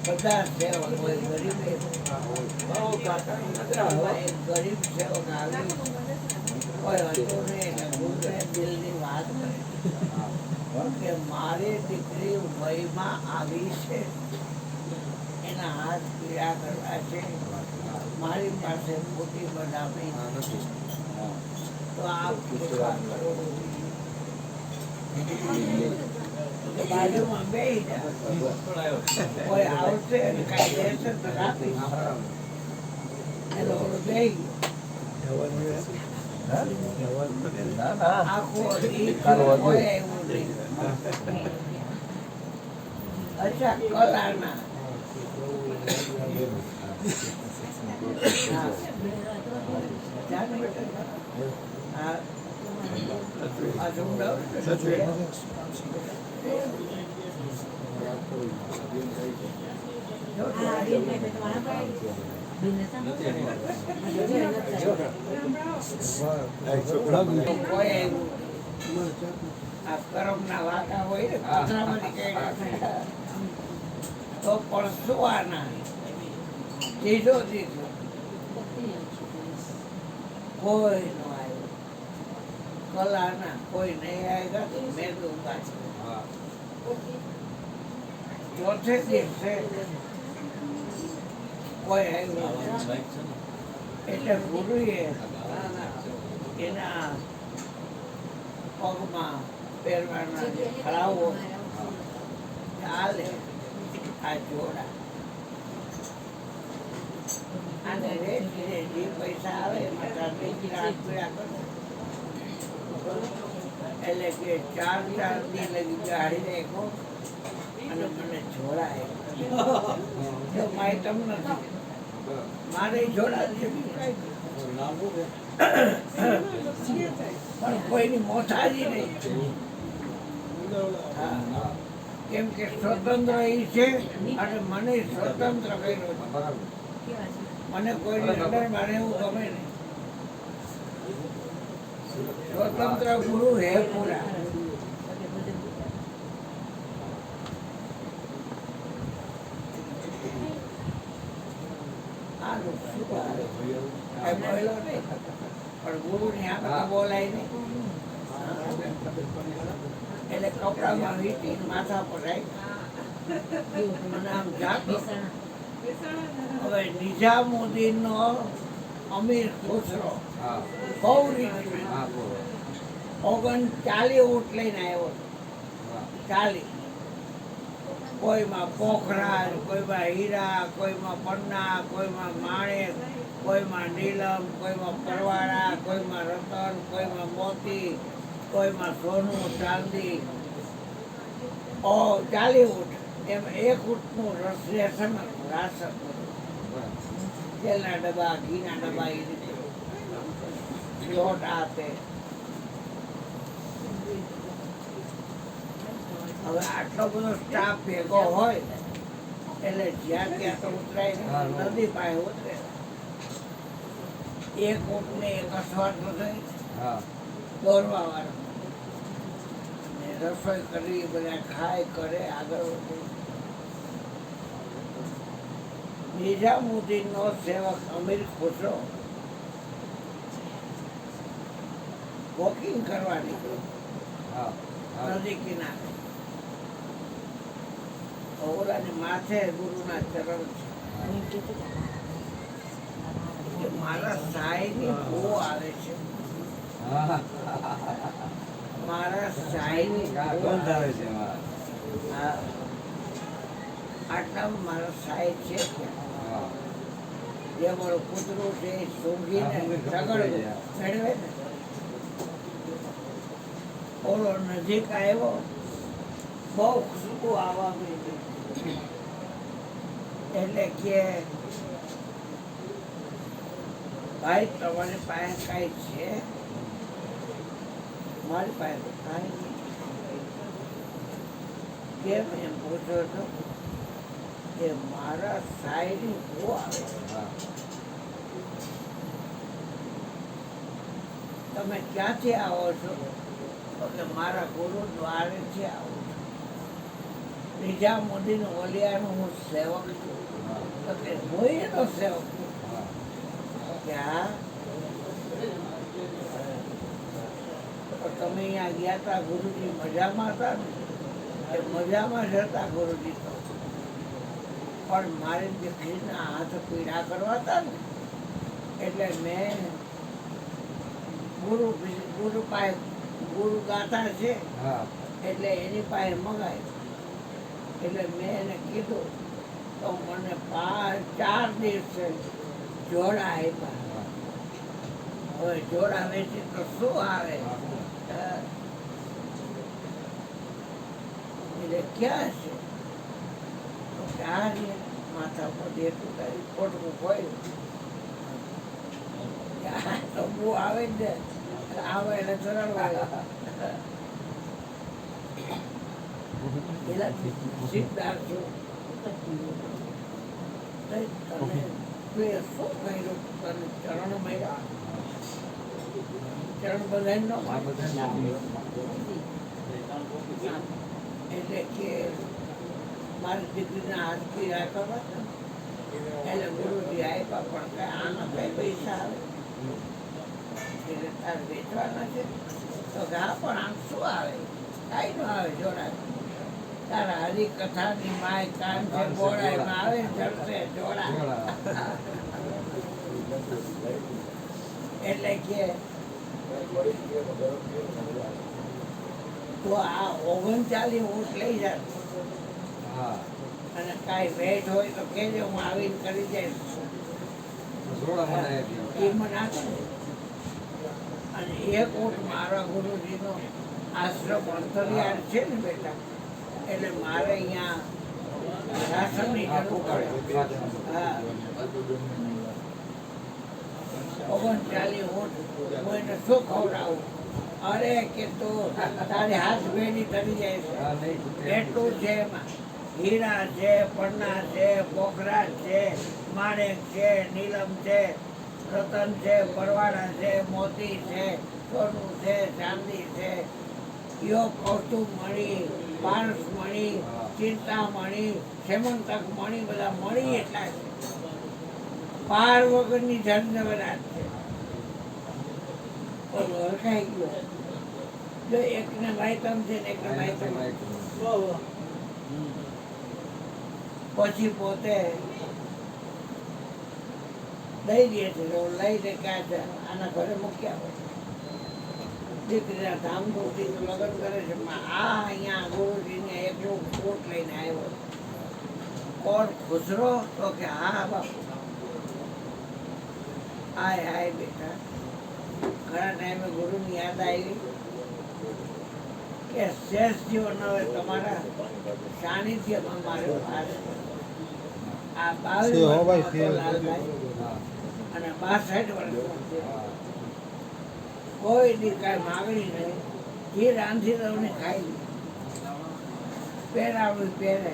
બધા સેવક હોય ગરીબ ગરીબ સેવક આવી કોઈ હતું નહીં એટલે ગુરુએ દિલની વાત કરી કે મારી દીકરી વયમાં આવી છે, એના હાથ પીડા કરવા છે, મારી પાસે ખોટી બનાવી તો આપ કૃપા કરો. બાજુમાં બેસી જાય, કોઈ આવશે ને કઈ દેશે તો રાખીશ. એ લોકો બેસી આખો કોઈ એવું નહીં. અચ્છા કલાના હા કરમ ના વાતા હોય તો પરસુવાના દીધો દીધો કોઈ નો આવ્યો. કલાના કોઈ નહીં આવ્યા તો મેં દુંગા છે. ચોથે દિવસે કોઈ આવ્યું એટલે ગુરુએ એના પગમાં પહેરવાના જે ખડાવો ચાલે આ જોડા અને રેટ જે પૈસા આવે એમાં એટલે કે 4 દી લગી ગાડી નાખો અને મને જોડાય માયતમ નથી, મારે જોડા પણ કોઈની મોથાજી નહીં. કેમ કે સ્વતંત્ર એ છે અને મને સ્વતંત્ર કર્યો છે. મને કોઈની અંદર મારે એવું ગમે નહીં. સ્વતંત્ર ગુરુ હે પૂરા. પણ ગુરુ ની આંખ બોલાય નહીં એટલે કપડામાં વીટી માથા પર રાખ આમ જાતો. હવે નિઝામુદ્દીન નો અમીર ખુસરો બહુ રીત 39 ઊંટ લઈને આવ્યો. 40 કોઈમાં પોખરાજ, કોઈમાં હીરા, કોઈમાં પન્ના, કોઈમાં માણેક, કોઈમાં નીલમ, કોઈમાં પરવાળા, કોઈમાં રતન, કોઈમાં મોતી, કોઈમાં સોનું ચાંદી. 40 ઊંટ એમ એક ઊંટનું રેશન રાશન, તેલના ડબ્બા, ઘીના ડબ્બા, એ રીતે લોટ આપે. હવે આટલો બધો સ્ટાફ ભેગો હોય એટલે જ્યાં ત્યાં તો ઉતરાય નદી પાસે ઉતરે. એક ઊંટને એક અસવાટ થઈ દોરવા વાળો રસોઈ કરી, બધા ખાય કરે, આગળ વધે. નિઝામુદ્દીન નો સેવક અમીર ખુસરો વોકિંગ કરવા નીકળ્યો નદી કિનારે. ઓલાની માથે ગુરુના ચરણ છે. મારા સાઈની બહુ આવે છે, મારા સાઈની આવે છે. આટલામાં મારા સાઈ છે જે મારું કૂતરું છે સૂંઘીને સગડ મેળવે ને. ઓલો નજીક આવ્યો, બહુ ખુશબુ આવવા માંડી. એટલે કે ભાઈ તમારી પાસે કઈ છે? મારી પાસે કાંઈ નહીં. કેમ એમ પૂછો છો કે મારા શાયરી બહુ આવે છે. તમે ક્યાંથી આવો છો તો કે મારા ગુરુ દ્વારેથી આવું છું. નિજામુદ્દીન ઓલિયાનો હું સેવક છું. તો કે હું એનો સેવક છું. કે હા, તો તમે અહીંયા ગયા હતા ગુરુજી મજામાં હતા ને? કે મજામાં જ હતા ગુરુજી તો, પણ મારી દીકરીના હાથ પીડા કરવા હતા ને એટલે મેં ગુરુ પાસે ગુરુ ગાથા છે એટલે એની પાસે મગાવ્યું. એટલે મેં એને કીધું તો મને 4 દિવસે જોડા આપ્યા. હવે જોડા વેચી તો શું આવે? એટલે ક્યાં છે? તો ક્યાં છે? માથા પર એટલું કઈ ખોટું પડ્યું. તો બહુ આવે જ ને, આવે એટલે ચરણવા પેલા સિદ્ધાર્થ છું. તને શું કર્યું? તને ચરણ મળ્યા? ચરણ બધા એટલે કે મારી દીકરીના હાથ પીડા કરવા એટલે ગુરુજી આપ્યા. પણ કઈ આના કઈ પૈસા આવે એટલે તારે વેચવાના છે? તો કે હા, પણ આમ શું આવે? કાંઈ ન આવે જોડા. તારા હરિકથાની માય કાન છે બોડાયમાં આવે ચડશે જોડા. એટલે કે તો આ 39 ઊંટ લઈ જા અને કાંઈ ભેટ હોય તો કહેજે, હું આવીને કરી જઈશ. એ મને આપે. અને એક ઊંટ મારા ગુરુજીનો આશ્રમ અંતરિયાળ છે ને બેટા, એટલે મારે અહીંયા રાશનની જરૂર પડે. હા, 39 ઊંટ હું એને શું ખવડાવું? અરે કે તો તારી હાથ ભેડી કરી જાય છે. એટલું છે એમાં. હીરા છે, પન્ના છે, પોખરા છે, માણેક છે, નીલમ છે, રતન છે, પરવાળા છે, મોતી છે, સોનું છે, ચાંદી છે, યોગ કૌતુક મણી, પારસ મણી, ચિંતામણી, સેમંતક મણી, બધા મણી એટલા છે. પાર વગરની જનજવરાટ છે. ઓળખાઈ ગયો. જો એકને માયતમ છે ને એકને માયતમ. પછી પોતે દઈ દે છે. લઈને ક્યાં છે? આના ઘરે મૂક્યા હોય. દીકરીના ધામધૂમથી લગ્ન કરે છે. અહીંયા ગુરુજીને એકલું કોટ લઈને આવ્યો. કોણ ખુસરો? તો કે હા બાપુ. હાય હાય બેટા, ઘણા ટાઈમે ગુરુની યાદ આવી કે શેષ જીવન હવે તમારા સાનિધ્યમાં મારે આ 22 અને 62 વર્ષ કોઈ દી કાંઈ માગણી નહીં. જે રાંધી દઉં ખાઈ લે, પહેરાવું પહેરે,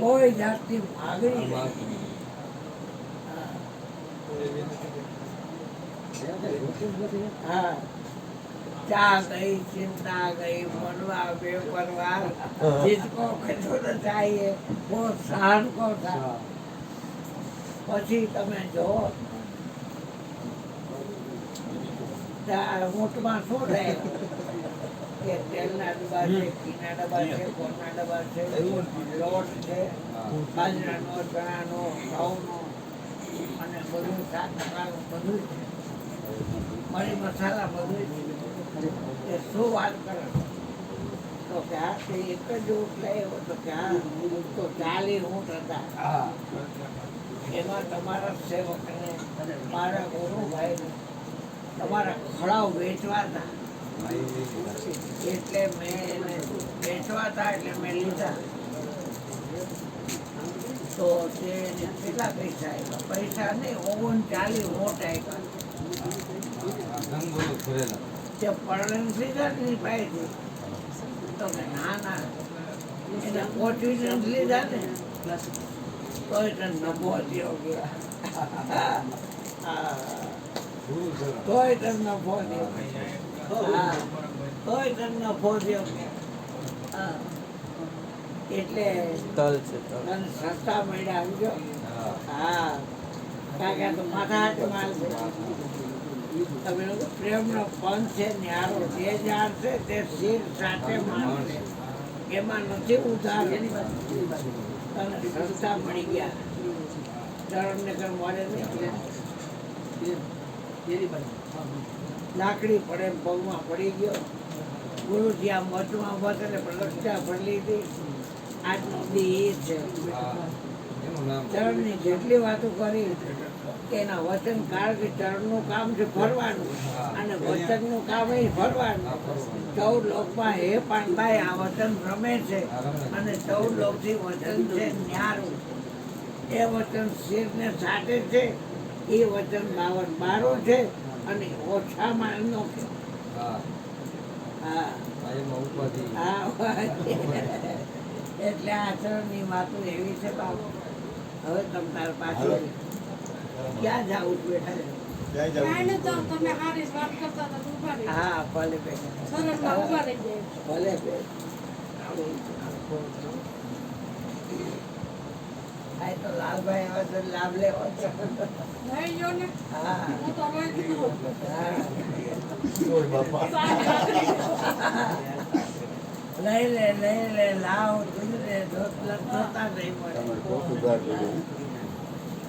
કોઈ જાતની માગણી નહીં. हाँ, चाह गई, चिंता गई, मनवा बेपरवाह, जिसको खजूर चाहिए वो सहन को था. પછી તમે જો ઊંટમાં શું રહે કે તેલના ડબ્બા છે, ઘીના ડબ્બા છે, ગોળના ડબ્બા છે, લોટ છે, બાજરાનો, ચણાનો, ઘઉંનો અને બધું 7% બધું છે. મરી મસાલા બધું એ શું વાત કરે? તો કે હા, તે એક જ ઊંટ લાવ્યો. તો કે હા, તો 40 ઊંટ હતા. એમાં તમારા સેવકને, મારા ગુરુભાઈને તમારા ખડાઓ વેચવા હતા. એટલે મેં એને વેચવા હતા એટલે મેં લીધા. તો તે કેટલા પૈસા આવ્યા? પૈસા નહીં, 39 ઊંટ આવ્યા. તે પરણન લીધા ની પાસેથી તો કે ના ના એને કોન્ફિડન્સ લીધા ને તો એને નફો થયો ગયા તોય તને નફો થયો હા તોય તને નફો થયો હા એટલે તલ છે તલ. તને સસ્તા મળ્યા સમજો હા કારણ કે આ તો માથા હાથ માલ છે તમે લોકો પ્રેમનો પંથ છે ન્યારો જે જાણશે તે શિર સાથે માનશે એમાં નથી ઉધાર તને સસ્તા મળી ગયા ચરણને કઈ મળે નહીં લાકડી પડે પગમાં પડી ગયો ગુરુજી આ મઠમાં મત એટલે પ્રદક્ષિણા ભરી લીધી આજનો દી એ છે ચરણની જેટલી વાતો કરી કે એના વચન કારણ કે ચરણનું કામ છે ફરવાનું અને વચનનું કામ એ ફરવાનું 14 લોકમાં હે પાંડભાઈ આ વચન રમે છે અને 14 લોકથી વચન છે ન્યારું એ વચન શિરને સાટે છે એ વચન 52 છે અને ઓછામાં એમનો હા એટલે આચરણની વાતો એવી છે બાબુ હવે તમ તાર પાછું ક્યાં જાવું બેઠા હા ભલે ભલે આ તો લાલભાઈ હવે તો લાભ લેવો છે લઈ લે લાવ જોતા નહીં મળે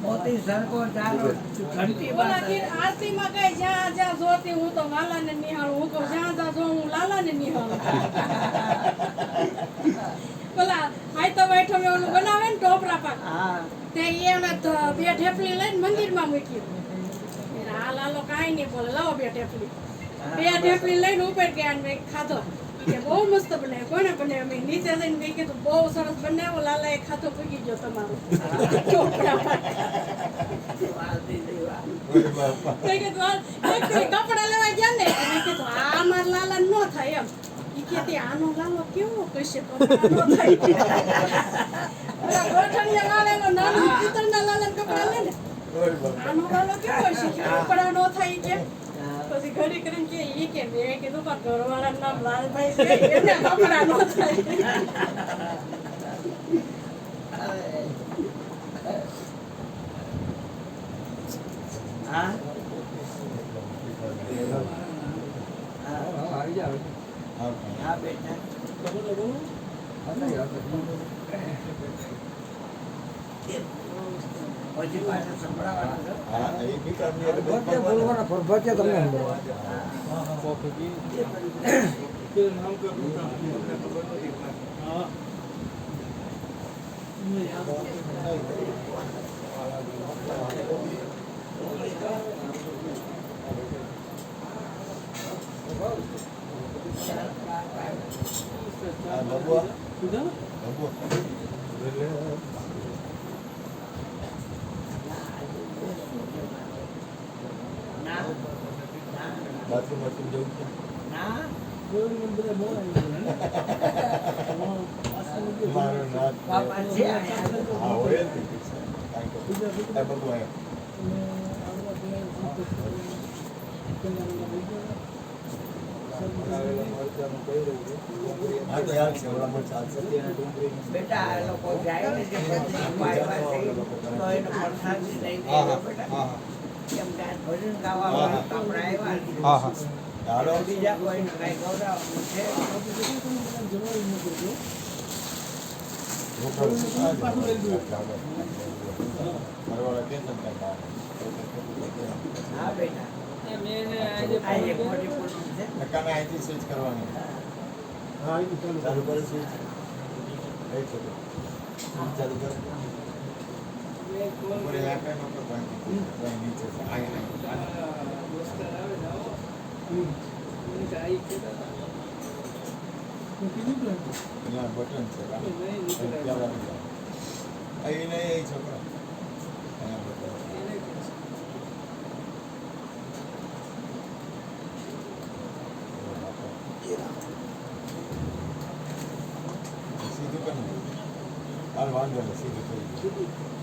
મોતી સરકો ચાલો ઘંટી આરતી માં કઈ જ્યાં જ્યાં જોતી હું તો વાલા ને નિહાળું હું કહું જ્યાં જ્યાં જો હું લાલા ને નિહાળું પેલા હાઈ તો બેઠો મેં ઓલું બનાવે ને ટોપરા પાક તે એને બે ઠેપલી લઈને મંદિરમાં મૂકી આ લાલો કાંઈ નહીં બોલે લાવો બે ઠેપલી લઈને ઉપર ગયા ને મેં ખાધો કે બહુ મસ્ત બનાવ્યો કોને બનાવ્યો મેં નીચે જઈને મેં કીધું બહુ સરસ બનાવ્યો લાલા એ ખાધો પૂગી ગયો તમારો ટોપરા પાક કપડા લેવા ગયા ને મેં કીધું આ મારા લાલા ન થાય એમ કે આનો લાલો કેવો કશે તો આનો થાય ઓલા ગોઠણિયા લાલેનો નાનો પિત્તળના લાલાના કપડા લે ને આનો લાલો કેવો છે કપડા નો થાય કે પછી ઘડી કરીને કે ઈ કે મેં કીધું પણ ઘરવાળાનું નામ લાલભાઈ છે એને કપડા નો થાય હા હા બેટા પછી પાછા સંભળાવવાના બેટા આ લોકો જાય ને જે કેમ કે ભજન ગાવા આપણે આવ્યા બીજા કોઈને કઈ ગૌરવવાનું છે હા બેટા આજે મોટી પૂનમ છે અહીંથી સ્વિચ કરવાની ચાલુ કરે સ્વિચ ચાલુ કરે ઉપર આકાશ ઉપર પાણી નીચે બટન છે અહીં નહીં છોકરા હાલ વાંધો નહીં સીધું થઈ ગયું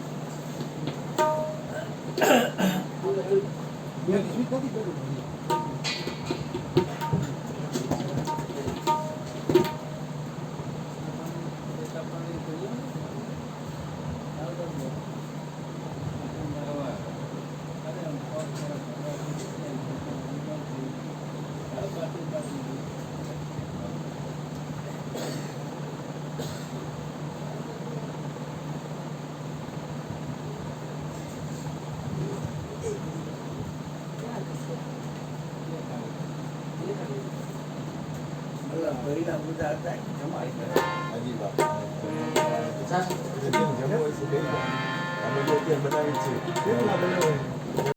પહેલા બધા હતા જમાઈ ગયા હજી વાત જમવું હોય છે અમે અત્યારે બનાવી છે